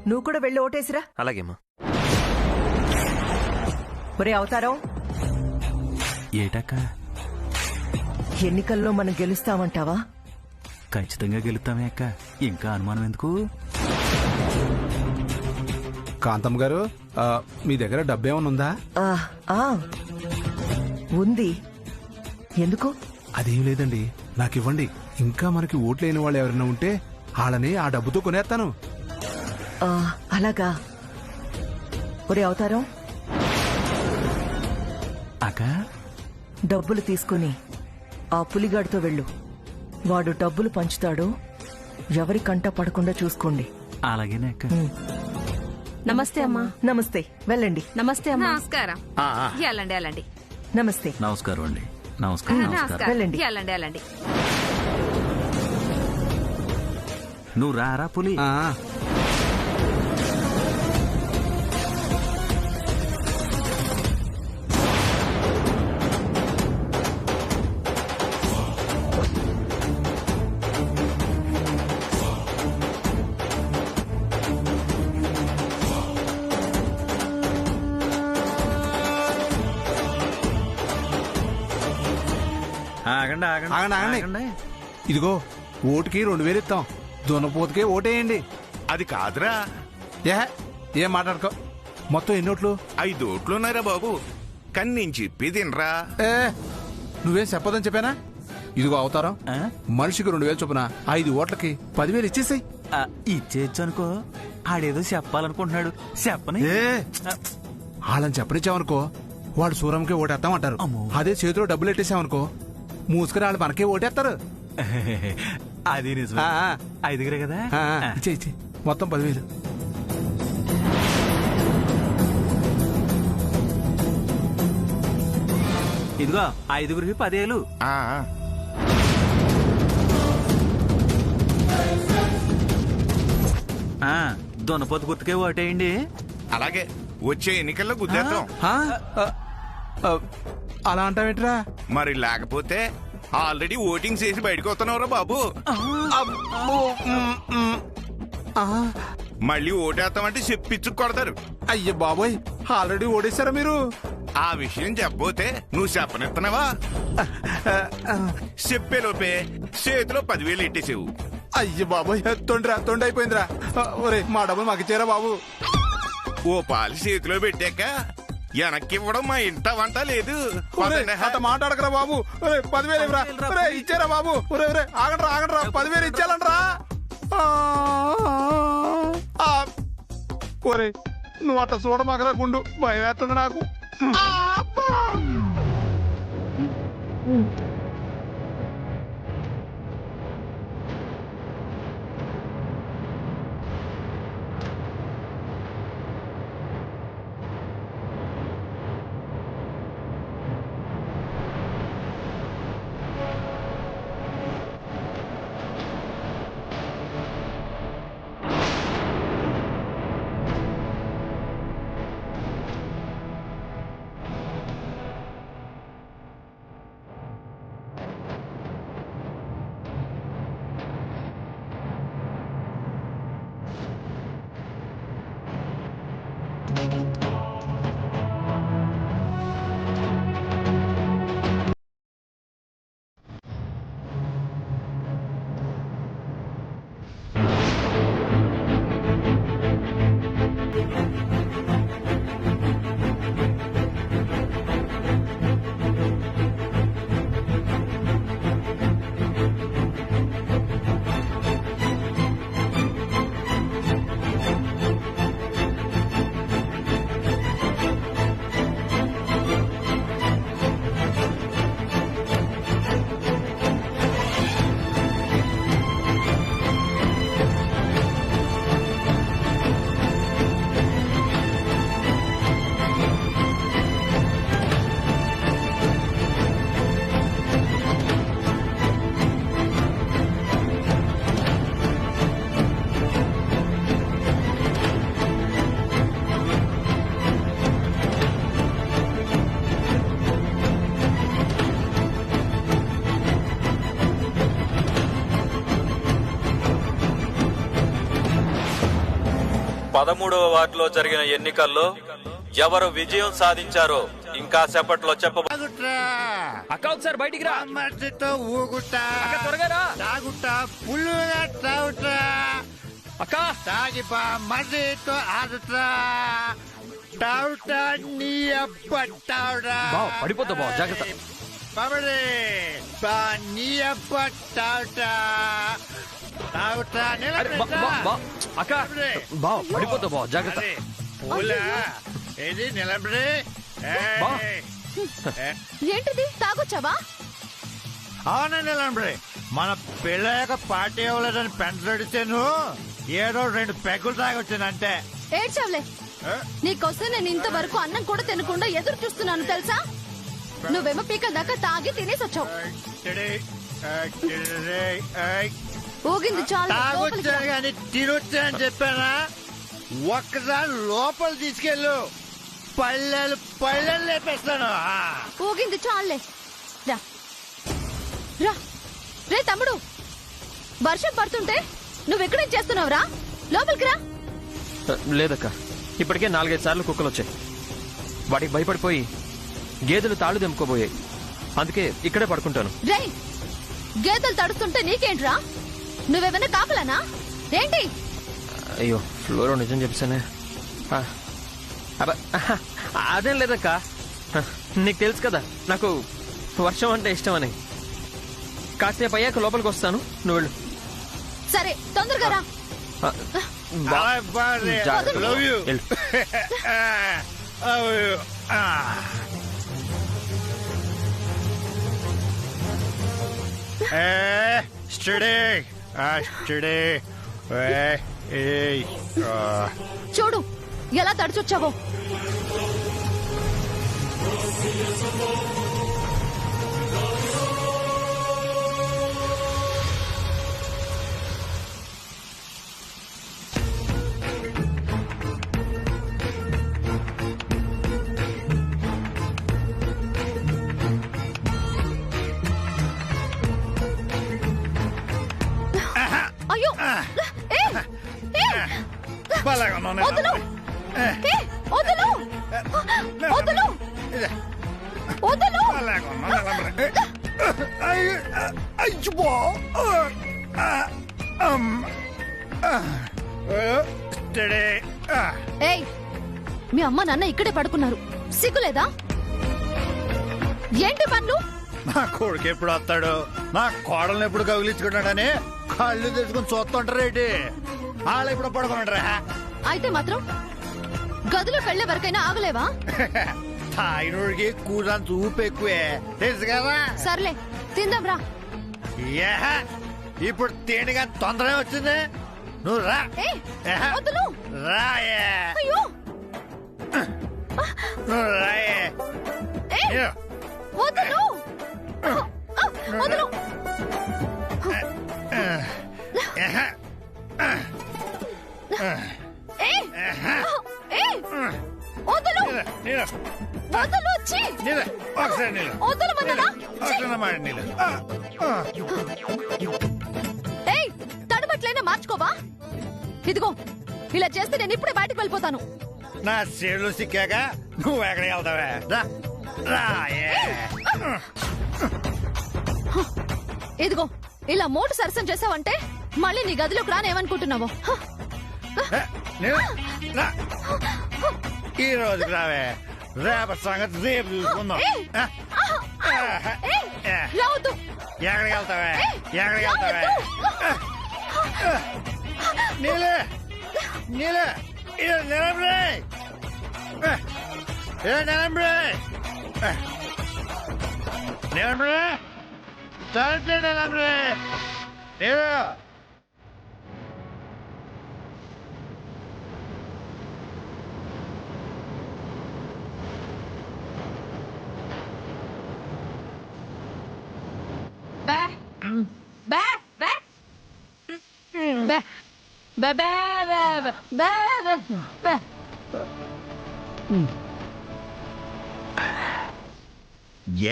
నువ్వు కూడా వెళ్ళి ఓటేసిరా. అలాగేమ్మా. ఒరే అవతారం, ఏటక్క? ఎన్నికల్లో మనం గెలుస్తామంటావా? ఖచ్చితంగా గెలుస్తామే అక్క, ఇంకా అనుమానం ఎందుకు? కాంతమ్మ గారు, మీ దగ్గర డబ్బేమన్నా ఉందా? ఉంది. ఎందుకు? అదేం లేదండి, నాకు ఇవ్వండి. ఇంకా మనకి ఓట్లేని వాళ్ళు ఎవరైనా ఉంటే వాళ్ళని ఆ డబ్బుతో కొనేస్తాను. అలాగా. ఒరే అవతారం, అక్క డబ్బులు తీసుకుని ఆ పులిగాడితో వెళ్ళు. వాడు డబ్బులు పంచుతాడు. ఎవరి కంట పడకుండా చూసుకోండి. అలాగేనే అక్క. నమస్తే అమ్మా. నమస్తే, వెళ్ళండి. నమస్తే అమ్మా. నమస్కారం. వెళ్ళండి వెళ్ళండి. నమస్తే. నమస్కారం అండి. నమస్కారం. నమస్కారం. వెళ్ళండి. వెళ్ళండి వెళ్ళండి. నువ్వు రారా పులి. ఆగండి ఆగండి ఆగండి, ఆగండి. ఆగండి. ఇదిగో, ఓటుకి 2000 ఇస్తాం. దున్నపోతుకే ఓటేయండి. అది కాదురా. ఏం మాట్లాడుకో. మొత్తం ఎన్ని ఓట్లు? 5 ఓట్లున్నారా బాబు. కానీ నేను చెప్పేదినరా. నువ్వేం చెప్పదని చెప్పానా? ఇదిగో అవతారం, ఆ? మనిషికి 2000 చొప్పున 5 ఓట్లకి 10,000 ఇచ్చేసాయి. ఇచ్చేయచ్చు అనుకో. ఆడేదో చెప్పాలనుకుంటున్నాడు, చెప్పని. వాళ్ళని చెప్పనిచ్చామనుకో, వాడు సూరంకే ఓటేస్తామంటారు. అమ్మో. అదే చేతిలో డబ్బులు ఎట్టేసామనుకో, మూసుకుని వాళ్ళు మనకే ఓటేస్తారు. అది నిజం. 5 కదా. ఇచ్చే మొత్తం 10,000. ఇదిగో 5గురికి 10,000. దున్నపోతు గుర్తుకే ఓటేయండి. అలాగే వచ్చే ఎన్నికల్లో గుద్దేద్దాం. అలా అంటావేంట్రా? మరి లేకపోతే ఆల్రెడీ ఓటింగ్ చేసి బయటకు వస్తున్నావురా బాబు. మళ్ళీ ఓటేస్తామంటే చెప్పించు కొడతారు. అయ్య బాబోయ్, ఆల్రెడీ ఓడేశారా మీరు? ఆ విషయం చెప్పబోతే నువ్వు చెప్పనిస్తున్నావా? చెప్పేలోపే చేతిలో 10,000 ఎట్టేసావు. అయ్య బాబోయ్, తొండి అయిపోయిందిరా. ఒరే, మా డబ్బులు మాకు ఇచ్చారా బాబు? ఓ పాలు చేతిలో పెట్టాక వెనక్కి ఇవ్వడం మా ఇంట వంట లేదు. అంత మాట్లాడకరా బాబు. 10,000 ఇవ్వరా. ఇచ్చారా బాబు? ఆగండ్రా 10,000 ఇచ్చాలంట్రా. ఒరే, నువ్వు అట్లా చూడమాకరా గుండు, భయం వేస్తుంది నాకు. 13వ వార్డులో జరిగిన ఎన్నికల్లో ఎవరు విజయం సాధించారో ఇంకా సేపట్లో తాగుట్రా అక్క ఒకసారి బయటికి రా. మర్చితో ఊగుట్ట అక్క త్వరగా రా. తాగుట్ట పుల్లుగా తాగుట్రా అక్క తాగిపా మర్చితో ఆడుట్రా తాగుట నీ అబ్బ తాగుడా బావ పడిపోతా బావ జాగ్రత్త. బాబడే బా నీ అబ్బ తాగుట తాగుట అరే, అక్క బావ పడిపోతా బావ జాగ్రత్త. పూలా ఏది నిలబడి బా. ఏంటిది తాగొచ్చావా? అవునా నిలబడి మన పిల్లయ్యాక పార్టీ ఇవ్వలేదని పెంచడితేను ఏదో 2 పెగ్గులు తాగొచ్చానంటే ఏడ్చావులే. నీకోసం నేను ఇంతవరకు అన్నం కూడా తినకుండా ఎదురు చూస్తున్నాను తెలుసా? నువ్వేమో పీకల దాకా తాగి తినేసి వచ్చావు. ఊగింది చాలు, లోపలికి తాగొచ్చా రా. గాని తినొచ్చా అని చెప్పానా? ఒక్కసారి లోపల తీసుకెళ్ళు, పల్లెలు పల్లెలు లేపేస్తాను. ఊగింది చాలులే. రా రా. రే తమ్ముడు, వర్షం పడుతుంటే నువ్వెక్కడేం చేస్తున్నావురా? లోపలికి రా. లేదక్క, ఇప్పటికే 4-5 సార్లు కుక్కలు వచ్చాయి. వాటికి భయపడిపోయి గేదెలు తాళ్ళు తెంపుకోబోయాయి. అందుకే ఇక్కడే పడుకుంటాను. రే, గేదెలు తడుస్తుంటే నీకేంట్రా? నువ్వేమైనా కాపలానా ఏంటి? అయ్యో ఫ్లోరో నిజం చెప్పానే. అదేం లేదక్క, నీకు తెలుసు కదా నాకు వర్షం అంటే ఇష్టం అని. కాసేపు అయ్యాక లోపలికి వస్తాను, నువ్వు వెళ్ళు. సరే తొందరగా రా. జాగ్రత్త. Love you. వెళ్ళు. స్టడీ స్టడీ చూడు ఎలా తడిచొచ్చావో. అయ్యో ఏ, ఏ, వదలు. ఏ, వదలు. వదలు. వదలు. ఏయ్, మీ అమ్మ నాన్న ఇక్కడే పడుకున్నారు, సిగ్గులేదా? ఏంటి పనులు? నా కొడుకు ఎప్పుడు వస్తాడు, నా కోడల్ని ఎప్పుడు కగిలించుకున్నాడని కళ్ళు తెచ్చుకుని చూస్తుంటారేంటి? వాళ్ళు ఎప్పుడు పడుకున్నాడరా? అయితే మాత్రం గదిలోకి వెళ్లే వరకైనా ఆగలేవా? తాయినోడికి కూరంత ఊపు ఎక్కువే తెలుసు కదా. సర్లే తిందాం రా. ఏహ, ఇప్పుడు తేనిగా తొందర వచ్చింది. నువ్వు రా. ఏయ్, ఏహ, వదలు. రాయే. అయ్యో. నువ్వు రాయే. ఏయ్, వదలు. వదలు. ఏహ, ఏయ్, ఏయ్, వదలు. నీళ్ళు వదలు. ఛీ, నీళ్ళు ఒకసారి నీళ్ళు వదలమన్నానా? ఒకసారి మాట నీళ్ళు. ఏయ్, తడబట్లైనా మార్చుకోవా? ఇదిగో ఇలా చేస్తే నేను ఇప్పుడే బయటకు వెళ్ళిపోతాను. నా చేతులు సిక్కాక నువ్వు ఎక్కడికి వెళ్తావే? రా. రాయే. ఇదిగో ఇలా మోటు సరసం చేసావంటే మళ్ళీ నీ గదిలోకి రానేమనుకుంటున్నావు? నీళ్ళు రా. ఈ రోజుకి రావే, రేపు సంగతి రేపు చూసుకుందాం. రావద్దు. ఎక్కడికి వెళ్తావే? ఏయ్, ఎక్కడికి వెళ్తావే? నీళ్ళు నీళ్ళు ఇది నిలబడి నిలబడి నిలబడి తలుపు నిలబడి నీళ్ళు.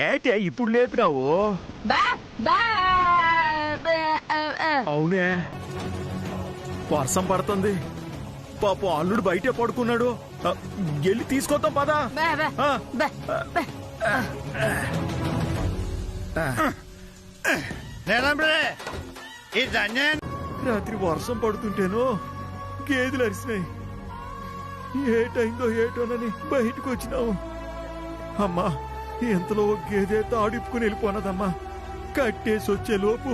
ఏటే ఇప్పుడు లేపినావు? అవునే, వర్షం పడుతుంది. పాపం అల్లుడు బయటే పడుకున్నాడు. వెళ్ళి తీసుకొద్దాం పదా. రాత్రి వర్షం పడుతుంటేనో గేదెలు అరిసినాయి. ఏటైందో ఏటోనని బయటకు వచ్చినాము. అమ్మా ఎంతలో గేదె తాడిప్పుకుని వెళ్ళిపోనదమ్మా. కట్టేసి వచ్చే లోపు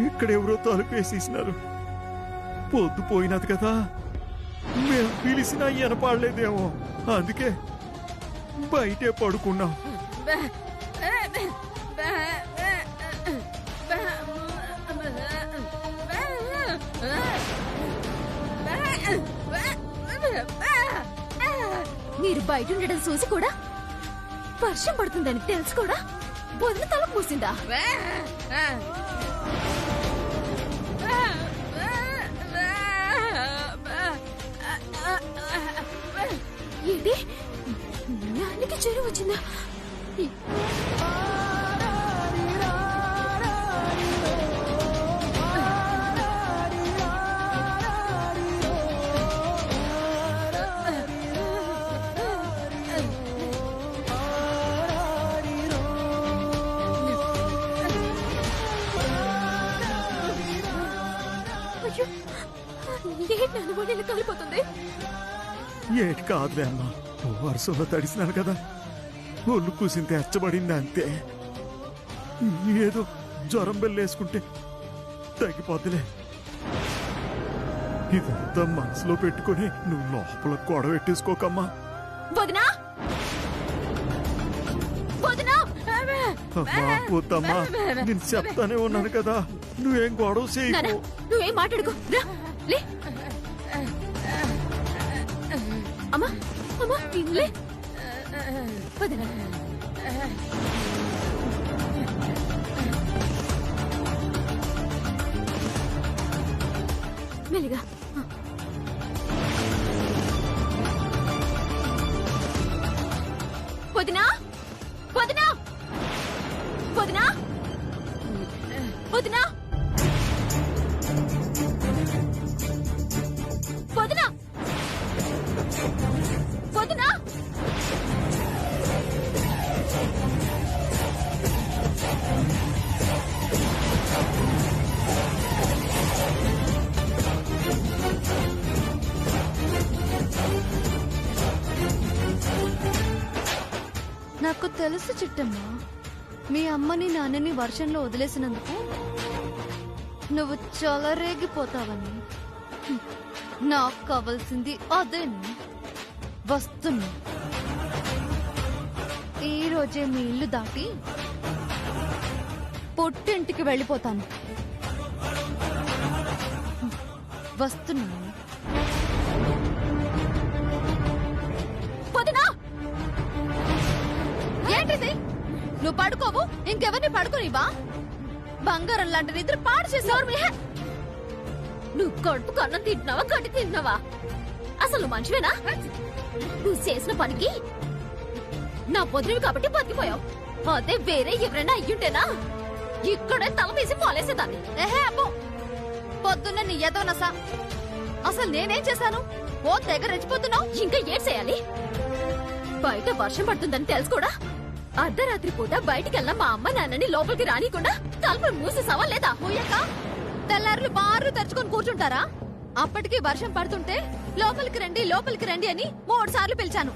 ఇక్కడెవరో తలుపేసేసినారు. పొద్దుపోయినది కదా, మేము పిలిచినా వినపడలేదేమో, అందుకే బయటే పడుకున్నాం. మీరు బయట ఉండడం చూసి కూడా వర్షం పడుతుందని తెలుసు కూడా వదిన తల పూసిందా? ఏంటి నాన్నకి జ్వరం వచ్చిందా? కాలిపోతుంది. ఏటి కాదులే అమ్మా, వర్షంలో తడిసినాను కదా, ఒళ్ళు కూసింత ఎచ్చబడింది అంతే. ఏదో జ్వరం బెల్లేసుకుంటే తగ్గిపోతులే. ఇదంతా మనసులో పెట్టుకుని నువ్వు లోపల గొడవెట్టేసుకోకమ్మా. వదినా వదినా అమ్మా వద్దమ్మా, నేను చెప్తానే ఉన్నాను కదా, నువ్వేం గొడవ చేయకు. నువ్వేం మాట్లాడుకో. లే అమ్మా అమ్మా లే వదినా. మెల్లిగా వదినా వదినా వదినా వదినా వదినా వదినా. నాకు తెలుసు చిట్టమ్మా, మీ అమ్మని నాన్నని వర్షంలో వదిలేసినందుకు నువ్వు చాలా రేగిపోతావని. నాకు కావాల్సింది అదేని. వస్తున్నా. ఈ రోజే మీ ఇల్లు దాటి పుట్టింటికి వెళ్ళిపోతాను. వస్తున్నాను. వదినా ఏంటిది? నువ్వు పడుకోవు, ఇంకెవరిని పడుకోనివా? బంగారం లాంటి నిద్ర పాడు చేసావు. నువ్వు కడుపు కన్నం తింటున్నావా, గడ్డి తింటున్నావా? అసలు మనిషివేనా? నువ్వు చేసిన పనికి నా పొద్దువి కాబట్టి బతికిపోయావు. అదే వేరే ఎవరైనా అయ్యుంటేనా ఇక్కడే తల తీసి పాలేసేదాన్ని. ఏహే అబ్బో, పొద్దున్న నీ ఎదవనసా. అసలు నేనేం చేశాను? ఓ తెగ రెచ్చిపోతున్నావు. ఇంకా ఏం చేయాలి? బయట వర్షం పడుతుందని తెలుసు కూడా అర్ధరాత్రి పూట బయటికెళ్ళిన మా అమ్మ నాన్నని లోపలికి రానికుండా తలుపులు మూసేసావా లేదా? పోయాక తెల్లారులు బారు తెరుచుకొని కూర్చుంటారా? అప్పటికి వర్షం పడుతుంటే లోపలికి రండి లోపలికి రండి అని 3 సార్లు పిలిచాను.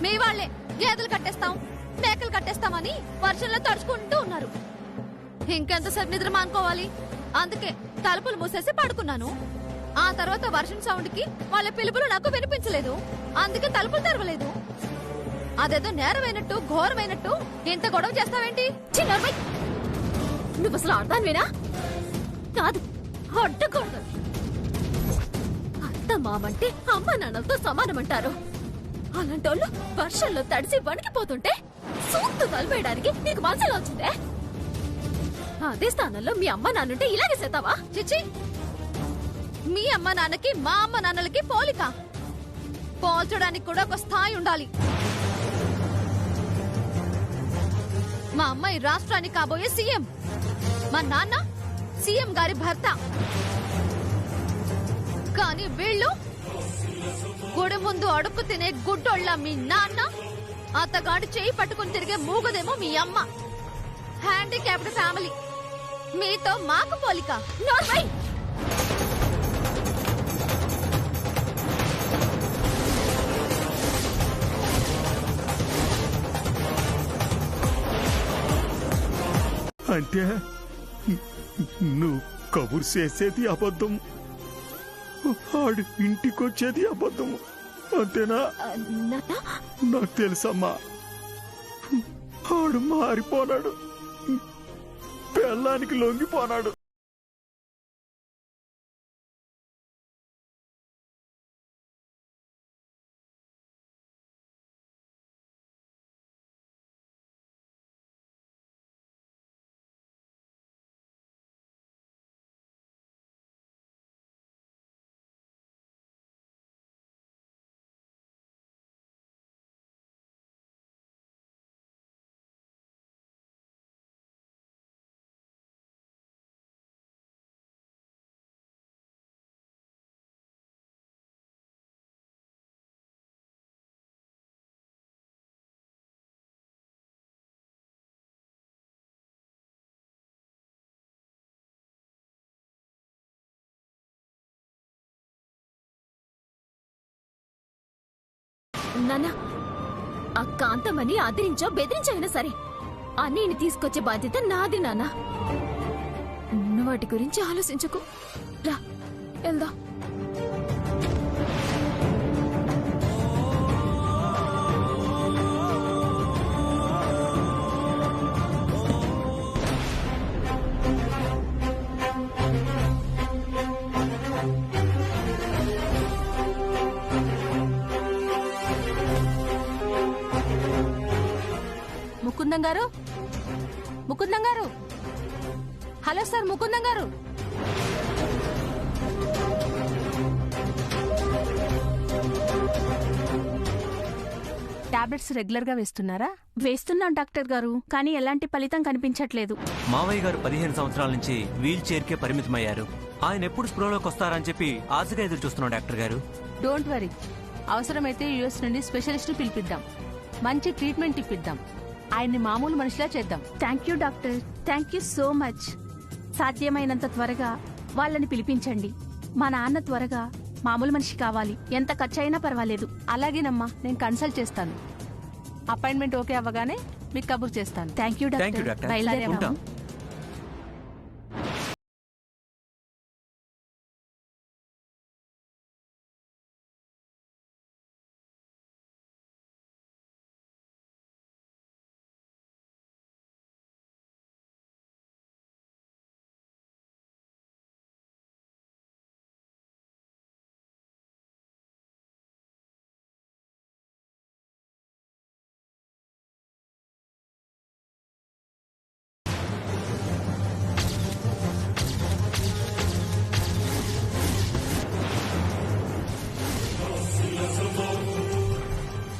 మీ వాళ్లే గేదెలు కట్టేస్తాం మేకలు కట్టేస్తామని వర్షంలో తడుచుకుంటూ ఉన్నారు. ఇంకెంతసేపు నిద్ర మానుకోవాలి? అందుకే తలుపులు మూసేసి పడుకున్నాను. ఆ తర్వాత వర్షం సౌండ్ కి వాళ్ళ పిలుపులు నాకు వినిపించలేదు. అందుకే తలుపులు తెరవలేదు. అదేదో నేరమైనట్టు ఘోరమైనట్టు ఎంత గొడవ చేస్తావేంటి? చిన్నమ్మాయి, నువ్వు అసలు అర్థాన్వేనా? కాదు, అడ్డకూడదు. అత్త మామంటే అమ్మ నాన్నలతో సమానమంటారు. అలాంటోళ్ళు వర్షంలో తడిసి వణికిపోతుంటే సూత్తు తలపేయడానికి నీకు మనసులో వచ్చిందే? అదే స్థానంలో మీ అమ్మ నాన్నుంటే ఇలాగే చేస్తావా? చిచ్చి, మీ అమ్మ నాన్నకి మా అమ్మ నాన్నలకి పోలిక. పోల్చడానికి కూడా ఒక స్థాయి ఉండాలి. మా అమ్మాయి రాష్ట్రానికి కాబోయే సీఎం, మా నాన్న సీఎం గారి భర్త. కానీ వీళ్ళు గుడి ముందు అడుక్కు తినే గుడ్డోళ్ళ మీ నాన్న, అత్తగాడి చేయి పట్టుకుని తిరిగే మూగదేమో మీ అమ్మ. Handicapped family. మీతో మాకు పోలిక. నోర్మై! అంటే నువ్వు కబురు చేసేది అబద్ధం, ఆడు ఇంటికొచ్చేది అబద్ధము, అంతేనా? నాన్న, నాకు తెలుసమ్మా. ఆడు మారిపోనాడు, పెళ్ళానికి లొంగిపోనాడు. నాన్న, ఆ కాంతమని ఆదరించో బెదిరించైనా సరే అన్నీని తీసుకొచ్చే బాధ్యత నాది నాన్న. ఉన్న వాటి గురించి ఆలోచించకు. రా వెళ్దా. ముకుందం గారు, ముకుందం గారు, హలో సార్, ముకుందం గారు. టాబ్లెట్స్ రెగ్యులర్ గా వేస్తున్నారా? వేస్తున్నాం డాక్టర్ గారు, కానీ ఎలాంటి ఫలితం కనిపించట్లేదు. మావయ్య గారు 15 సంవత్సరాల నుంచి వీల్ చైర్ కే పరిమితమయ్యారు. ఆయన ఎప్పుడు స్ప్రోలోకి వస్తారని చెప్పి ఆశగా ఎదురు చూస్తున్నాం డాక్టర్ గారు. డోంట్ వరీ, అవసరమైతే యుఎస్ నుండి స్పెషలిస్ట్ పిలిపిద్దాం, మంచి ట్రీట్మెంట్ ఇప్పిద్దాం, ఆయన్ని మామూలు మనిషిలా చేద్దాం. Thank you doctor, thank you so much. సాధ్యమైనంత త్వరగా వాళ్ళని పిలిపించండి. మా నాన్న త్వరగా మామూలు మనిషి కావాలి, ఎంత ఖర్చు అయినా పర్వాలేదు. అలాగేనమ్మా, నేను కన్సల్ట్ చేస్తాను. అపాయింట్మెంట్ ఓకే అవ్వగానే మీకు కబుర్ చేస్తాను. Thank you thank you doctor, doctor. బయలుదేరాము. ఉంటాం.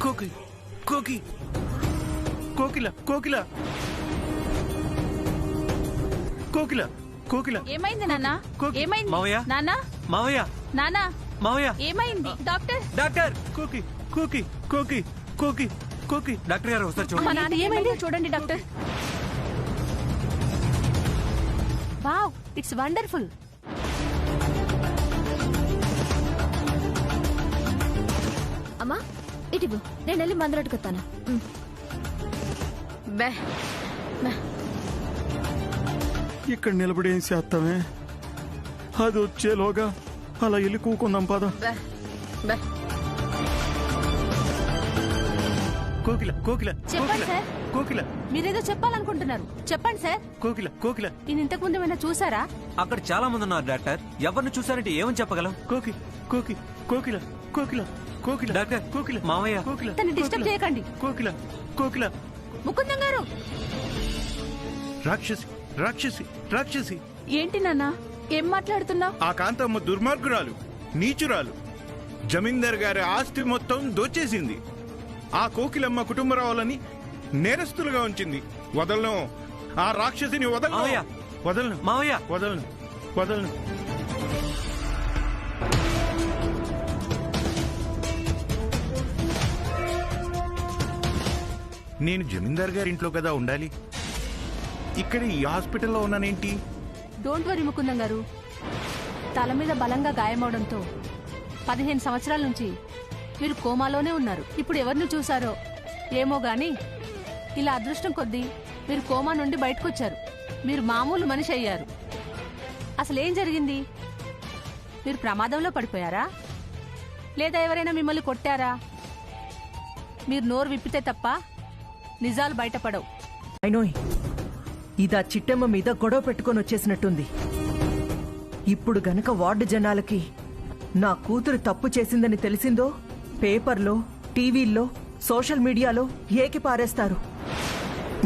కోకి కోకి కోకిల కోకిల కోకిల కోకిల ఏమైంది నాన్న? కోకి. ఏమైంది మావయ్య? నాన్న? మావయ్య, నాన్న మావయ్య, ఏమైంది? డాక్టర్, డాక్టర్, కోకి కోకి కోకి కోకి కోకి. డాక్టర్ గారు ఒకసారి మా చూడండి. నాన్న ఏమైంది చూడండి డాక్టర్. Wow, it's wonderful. అమ్మా ఇటు నేను వెళ్ళి మందులు అడుగుతాను. బే, ఇక్కడ నిలబడి ఏం చేస్తామే, అది వచ్చేలోగా అలా వెళ్ళి కూకుందాం పద. బే, బే. కోకిల కోకిల చెప్పండి సార్, కోకిల మీరేదో చెప్పాలనుకుంటున్నారు, చెప్పండి సార్. కోకిల కోకిల ఈయన ఇంతకు ముందు ఏమైనా చూసారా? అక్కడ చాలా మంది ఉన్నారు డాక్టర్. ఎవరిని చూసారంటే ఏమని చెప్పగలం? కోకి కోకి కోకిల కోకిల కోకిల డాక్టర్, కోకిల మావయ్య. కోకిల తన్ని డిస్టర్బ్ చేయకండి. కోకిల కోకిల. ముకుందం గారు, రాక్షసి రాక్షసి రాక్షసి. ఏంటి నాన్న, ఏం మాట్లాడుతున్నావు? ఆ కాంతమ్మ దుర్మార్గురాలు, నీచురాలు. జమీందార్ గారి ఆస్తి మొత్తం దోచేసింది. ఆ కోకిలమ్మ కుటుంబరావులని నేరస్తులుగా ఉంచింది. వదలను, ఆ రాక్షసిని వదలను, మావయ్య. వదలను, మావయ్య, వదలను, వదలను. నేను జమీందార్ గారి ఇంట్లో కదా ఉండాలి. ఇక్కడ ఈ హాస్పిటల్లో ఉన్నానేంటి? డోంట్ వరీ ముకుందం గారు, తల మీద బలంగా గాయమవడంతో 15 సంవత్సరాల నుంచి మీరు కోమాలోనే ఉన్నారు. ఇప్పుడు ఎవరిని చూసారో ఏమో గాని ఇలా అదృష్టం కొద్దీ మీరు కోమా నుండి బయటకొచ్చారు. మీరు మామూలు మనిషి అయ్యారు. అసలేం జరిగింది? మీరు ప్రమాదంలో పడిపోయారా, లేదా ఎవరైనా మిమ్మల్ని కొట్టారా? మీరు నోరు విప్పితే తప్ప నిజాలు బయటపడవు. అయినోయ్, ఇదా చిట్టమ్మ మీద గొడవ పెట్టుకొని వచ్చేసినట్టుంది. ఇప్పుడు గనక వార్డు జనాలకి నా కూతురు తప్పు చేసిందని తెలిసిందో పేపర్లో, టీవీల్లో, సోషల్ మీడియాలో ఏకి పారేస్తారు.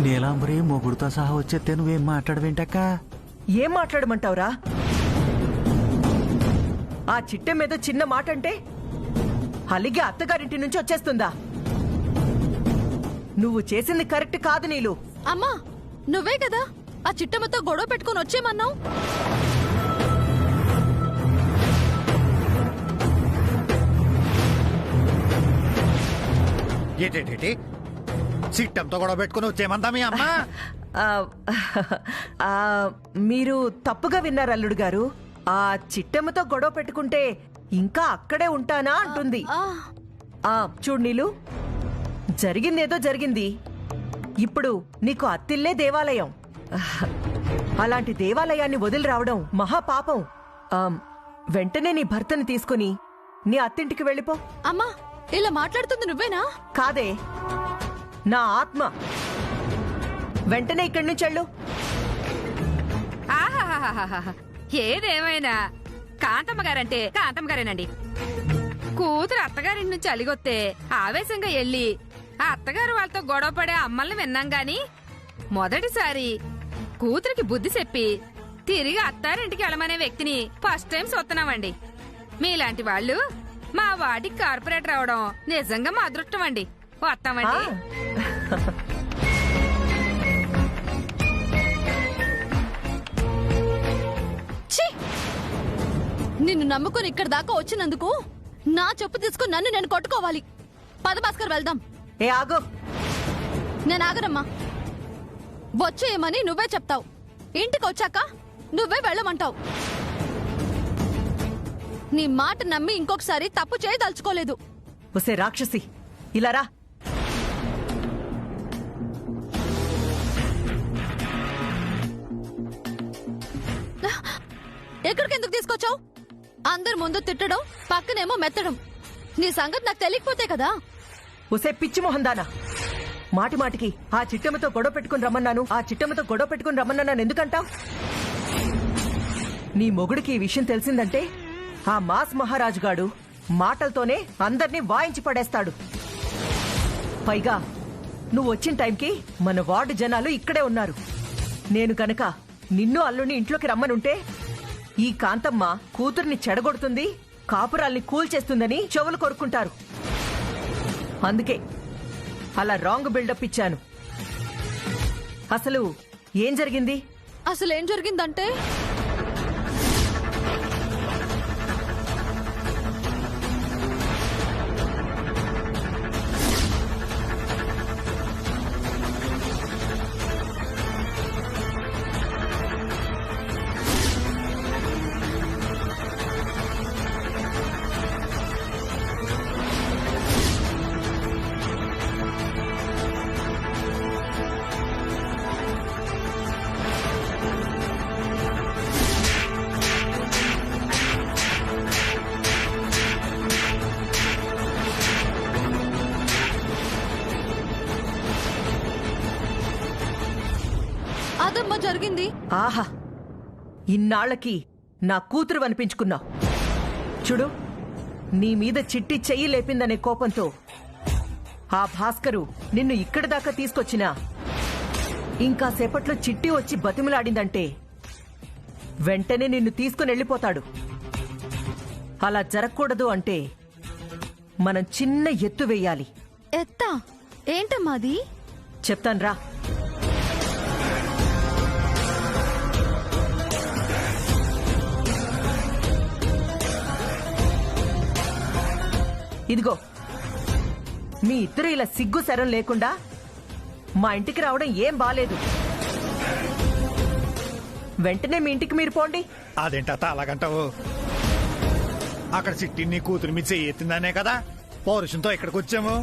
నీలాంబరి మొగుడుతో సహా వచ్చేస్తే నువ్వేం మాట్లాడవేంటక్క? ఏం మాట్లాడమంటావురా? ఆ చిట్టె మీద చిన్న మాట అంటే అలిగి అత్తగారింటి నుంచి వచ్చేస్తుందా? నువ్వు చేసింది కరెక్ట్ కాదు నీలు. అమ్మా, నువ్వే కదా ఆ చిట్టమ్మతో గొడవ పెట్టుకుని వచ్చేమన్నావు. ఏంటేంటి సిట్టంతో గొడవ పెట్టుకుని వచ్చేమంతా మీ అమ్మ? ఆ, ఆ, మీరు తప్పుగా విన్నారు అల్లుడు గారు. ఆ చిట్టమ్మతో గొడవ పెట్టుకుంటే ఇంకా అక్కడే ఉంటానా అంటుంది. ఆ చూడు నీలు, జరిగిందేదో జరిగింది. ఇప్పుడు నీకు అత్తిల్లే దేవాలయం. అలాంటి దేవాలయాన్ని వదిలి రావడం మహాపాపం. వెంటనే నీ భర్తని తీసుకుని నీ అత్తింటికి వెళ్ళిపో. అమ్మా, ఇలా మాట్లాడుతుంది నువ్వేనా? కాదే, నా ఆత్మ. వెంటనే ఇక్కడి నుంచి వెళ్ళు. ఆహాహాహాహా. ఏదేమైనా కాంతమ్మ గారంటే కాంతమ్మ గారేనండి. కూతురు అత్తగారింటి నుంచి అలిగొత్తే ఆవేశంగా వెళ్ళి ఆ అత్తగారు వాళ్ళతో గొడవ పడే అమ్మల్ని విన్నాం గాని మొదటిసారి కూతురికి బుద్ధి చెప్పి తిరిగి అత్తారింటికి వెళ్ళమనే వ్యక్తిని ఫస్ట్ టైం చూస్తున్నామండి. మీలాంటి వాళ్ళు మా వాడికి కార్పొరేటర్ అవడం నిజంగా మా అదృష్టం అండి. వస్తామండి. నిన్ను నమ్ముకుని ఇక్కడ దాకా వచ్చినందుకు నా చెప్పు తీసుకుని నన్ను నేను కొట్టుకోవాలి. పద భాస్కర్, వెళ్దాం. ఏ ఆగు. నేను ఆగరమ్మా. వచ్చేయమని నువ్వే చెప్తావు, ఇంటికి వచ్చాక నువ్వే వెళ్ళమంటావు. నీ మాట నమ్మి ఇంకొకసారి తప్పు చేయదలుచుకోలేదు. ఒసే రాక్షసి, ఇలా రా. ఎక్కడికి ఎందుకు తీసుకొచ్చావు? అందరి ముందు తిట్టడం, పక్కనేమో మెత్తడం. నీ సంగతి నాకు తెలియకపోతే కదా. ఒసే పిచ్చి మొహందానా, మాటి మాటికి ఆ చిట్టమ్మతో గొడవ పెట్టుకుని రమ్మన్నాను, ఆ చిట్టమ్మతో గొడవ పెట్టుకుని రమ్మన్నాను ఎందుకంటావు? నీ మొగుడికి ఈ విషయం తెలిసిందంటే ఆ మాస్ మహారాజు గాడు మాటలతోనే అందర్నీ వాయించి పడేస్తాడు. పైగా నువ్వు వచ్చిన టైంకి మన వార్డు జనాలు ఇక్కడే ఉన్నారు. నేను గనక నిన్ను అల్లుని ఇంట్లోకి రమ్మనుంటే ఈ కాంతమ్మ కూతుర్ని చెడగొడుతుంది, కాపురాల్ని కూల్చేస్తుందని చెవులు కొరుక్కుంటారు. అందుకే అలా రాంగ్ బిల్డప్ ఇచ్చాను. అసలు ఏం జరిగింది? అసలేం జరిగిందంటే అదమ్మా జరిగింది. ఆహా, ఇన్నాళ్లకి నా కూతురు అనిపించుకున్నావు. చూడు, నీ మీద చిట్టి చెయ్యి లేపిందనే కోపంతో ఆ భాస్కరు నిన్ను ఇక్కడి దాకా తీసుకొచ్చినా ఇంకా సేపట్లో చిట్టి వచ్చి బతిమలాడిందంటే వెంటనే నిన్ను తీసుకుని వెళ్ళిపోతాడు. అలా జరగకూడదు అంటే మనం చిన్న ఎత్తు వెయ్యాలి. ఎత్తా? ఏంటమ్మాది? చెప్తాన్రా. ఇదిగో, మీ ఇద్దరు ఇలా సిగ్గు శరం లేకుండా మా ఇంటికి రావడం ఏం బాలేదు. వెంటనే మీ ఇంటికి మీరు పోండి. అదేంట అలాగంటావు? అక్కడ చిట్టి నీ కూతురు మీ చెయ్యి ఎత్తిందనే కదా పౌరుషంతో ఇక్కడికి వచ్చాము.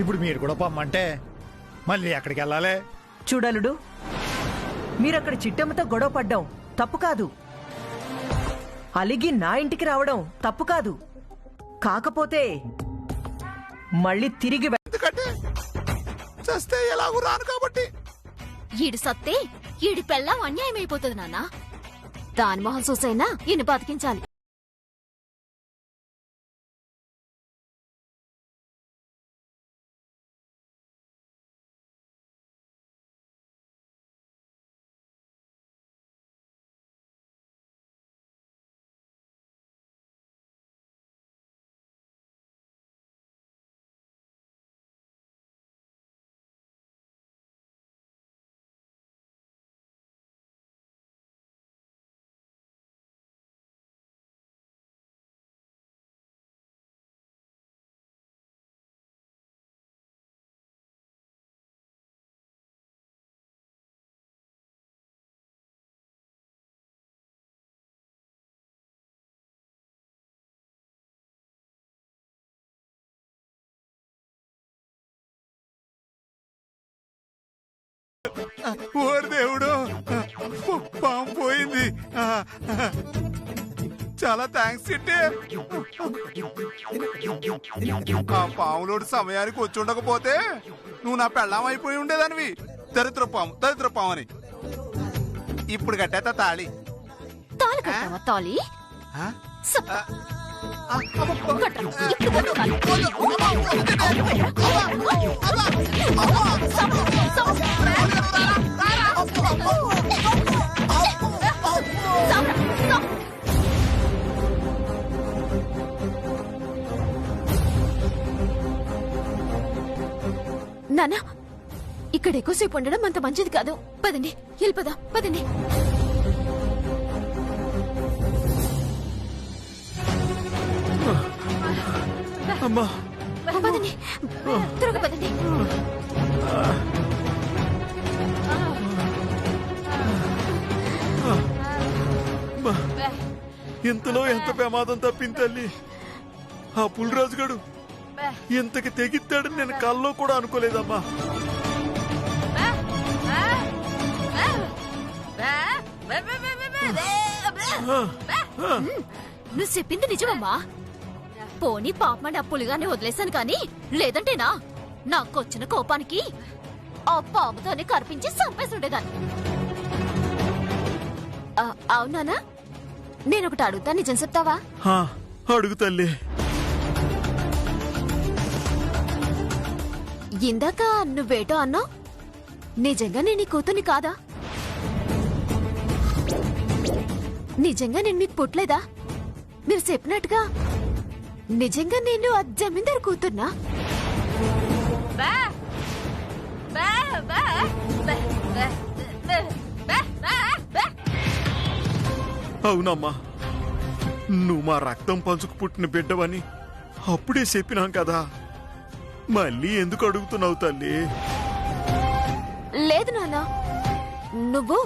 ఇప్పుడు మీరు కూడా పొమ్మంటే మళ్ళీ ఎక్కడికి వెళ్ళాలి? చూడలుడు, మీరక్కడ చిట్టమ్మతో గొడవ పడ్డం తప్పు కాదు. అలిగి నా ఇంటికి రావడం తప్పు కాదు. కాకపోతే మళ్ళీ తిరిగి ఎందుకంటే చస్తే ఎలాగూ రాను కాబట్టి. ఈడు సత్తే ఈడి పెళ్ళం అన్యాయం అయిపోతుంది నాన్న. దాని మొహం చూసైనా ఈయన బతికించాలి. ఓరి దేవుడు, పాము పోయింది. చాలా థ్యాంక్స్ చిట్టి. ఆ పాములోడు సమయానికి వచ్చి ఉండకపోతే నువ్వు నా పెళ్ళాం అయిపోయి ఉండేదానివి. దరిద్ర పాము అని. ఇప్పుడు కట్టేత తాళి. తాళి కట్టావా? తాళి నానా, ఇక్కడ ఎక్కువసేపు ఉండడం అంత మంచిది కాదు. పదండి, వెళ్ళిపోదా. పదండి. అమ్మా, పదండి, త్వరగా పదండి. ఇంతలో ఎంత ప్రమాదం తప్పింది తల్లి. ఆ పులిరాజుగాడు ఇంతకి తెగిస్తాడని నేను కల్లో కూడా అనుకోలేదమ్మా. నువ్వు చెప్పింది నిజమమ్మా. పోనీ పాపమని ఆ పులిగానే వదిలేశాను కానీ లేదంటేనా నాకొచ్చిన కోపానికి ఆ పాముతోనే కనిపించి చంపేసి ఉండేదాన్ని. అవునానా? నేనొకటి అడుగుతా, నిజం చెప్తావా? అడుగు తల్లి. ఇందాక నువ్వేటో అన్నావు, నిజంగా నేను నీ కూతుర్ని కాదా? నిజంగా నేను మీకు పుట్టలేదా? మీరు చెప్పినట్టుగా నిజంగా నేను ఆ జమీందారు కూతుర్నా? అవునమ్మా, నువ్వు మా రక్తం పంచుకు పుట్టిన బిడ్డవని అప్పుడే చెప్పినాం కదా. మళ్ళీ ఎందుకు అడుగుతున్నావు తల్లి? లేదు నాన్న, నువ్వు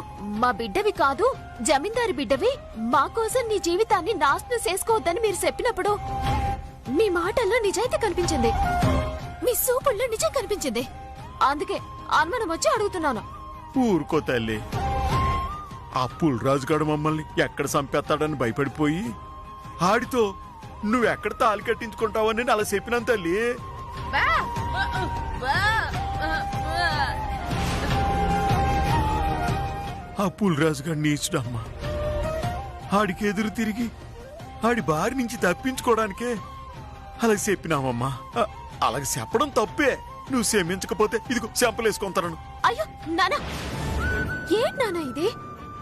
మా బిడ్డవి కాదు, జమీందారి బిడ్డవి. మా కోసం నీ జీవితాన్ని నాశనం చేసుకోవద్దని మీరు చెప్పినప్పుడు మీ మాటల్లో నిజాయితీ కనిపించింది, మీ సూపుల్లో నిజం కనిపించింది. అందుకే అనుమానం వచ్చి అడుగుతున్నాను. ఊరుకో తల్లి. ఆ పులిరాజుగాడు మమ్మల్ని ఎక్కడ చంపేస్తాడని భయపడిపోయి ఆడితో నువ్వెక్కడ తాళి కట్టించుకుంటావని అలా చెప్పినాను తల్లి. ఆ పులిరాజుగాడు నీచుడమ్మా. ఆడికి ఎదురు తిరిగి ఆడి బారి నుంచి తప్పించుకోవడానికే అలా చెప్పినావమ్మా. అలాగ చెప్పడం తప్పే. నువ్వు క్షమించకపోతే ఇదిగో చెంపలేసుకుంటాను. అయ్యో నానా, ఏంటి నానా ఇది?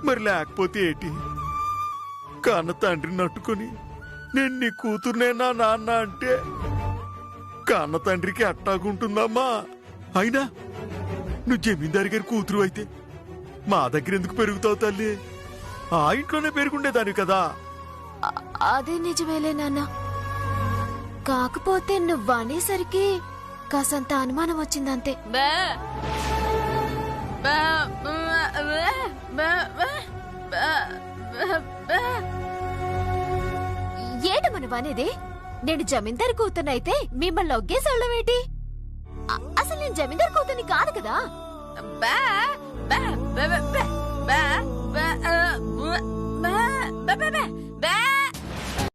మరి లేకపోతే ఏంటి? కన్న తండ్రిని నట్టుకొని నేను నీ కూతుర్నే నా నాన్న అంటే కన్న తండ్రికి అట్టాగుంటుందమ్మా. అయినా నువ్వు జమీందారి గారి కూతురు అయితే మా దగ్గర ఎందుకు పెరుగుతావు తల్లి? ఆ ఇంట్లోనే పెరుగుండేదాన్ని కదా. అదే నిజమేలే నాన్న. కాకపోతే నువ్వనేసరికి కాసంత అనుమానం వచ్చిందంతే. ఏటమని వానేది? నేను జమీందారు కూతున్నైతే మిమ్మల్ని ఒగ్గేసాళ్ళమేటి? అసలు నేను జమీందారు కూతుర్ని కాదు కదా. బా